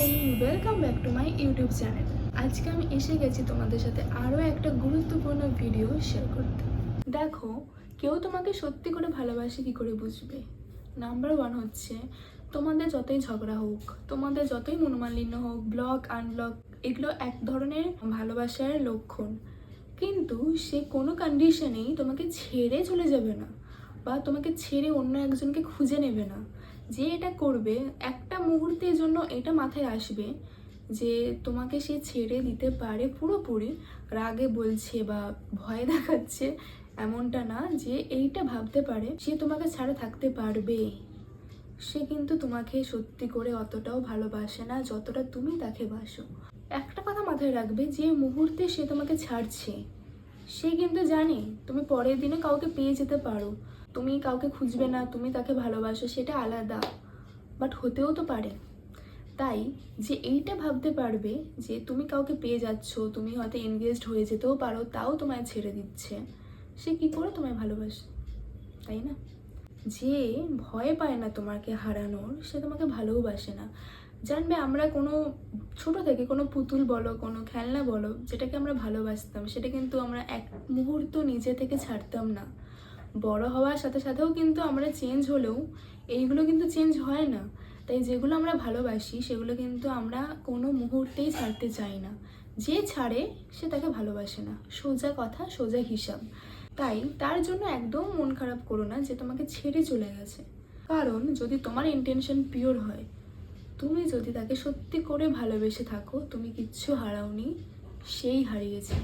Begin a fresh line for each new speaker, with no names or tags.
Morning, welcome back to my YouTube channel. আজকে আমি এসে গেছি তোমাদের সাথে আরও একটা গুরুত্বপূর্ণ ভিডিও শেয়ার করতে। দেখো, কেউ তোমাকে সত্যি করে ভালোবাসে কী করে বুঝবে? নাম্বার ওয়ান হচ্ছে, তোমাদের যতই ঝগড়া হোক, তোমাদের যতই মনোমালিন্য হোক, ব্লক আনব্লক, এগুলো এক ধরনের ভালোবাসার লক্ষণ। কিন্তু সে কোনো কন্ডিশনেই তোমাকে ছেড়ে চলে যাবে না, বা তোমাকে ছেড়ে অন্য একজনকে খুঁজে নেবে না। যে এটা করবে, একটা মুহূর্তের জন্য এটা মাথায় আসবে যে তোমাকে সে ছেড়ে দিতে পারে পুরোপুরি, রাগে বলছে বা ভয় দেখাচ্ছে, এমনটা না। যে এইটা ভাবতে পারে সে তোমাকে ছাড়া থাকতে পারবে, সে কিন্তু তোমাকে সত্যি করে অতটাও ভালোবাসে না যতটা তুমি তাকে বাসো। একটা কথা মাথায় রাখবে, যে মুহূর্তে সে তোমাকে ছাড়ছে, সে কিন্তু জানে তুমি পরের দিনে কাউকে পেয়ে যেতে পারো। তুমি কাউকে খুঁজবে না, তুমি তাকে ভালোবাসো, সেটা আলাদা, বাট হতেও তো পারে। তাই যে এইটা ভাবতে পারবে যে তুমি কাউকে পেয়ে যাচ্ছ, তুমি হয়তো এনগেজড হয়ে যেতেও পারো, তাও তোমায় ছেড়ে দিচ্ছে, সে কি করে তোমায় ভালোবাসে, তাই না? যে ভয় পায় না তোমাকে হারানোর, সে তোমাকে ভালোবাসে না। জানবে, আমরা কোনো ছোট থেকে কোনো পুতুল বলো, কোনো খেলনা বলো, যেটাকে আমরা ভালোবাসতাম, সেটা কিন্তু আমরা এক মুহূর্ত নিজে থেকে ছাড়তাম না। বড় হওয়ার সাথে সাথেও কিন্তু আমরা চেঞ্জ হলেও এইগুলো কিন্তু চেঞ্জ হয় না। তাই যেগুলো আমরা ভালোবাসি সেগুলো কিন্তু আমরা কোনো মুহূর্তেই ছাড়তে চাই না। যে ছাড়ে সে তাকে ভালোবাসে না, সোজা কথা, সোজা হিসাব। তাই তার জন্য একদম মন খারাপ করো না যে তোমাকে ছেড়ে চলে গেছে। কারণ যদি তোমার ইন্টেনশন পিওর হয়, তুমি যদি তাকে সত্যি করে ভালোবেসে থাকো, তুমি কিচ্ছু হারাওনি, সেই হারিয়েছে।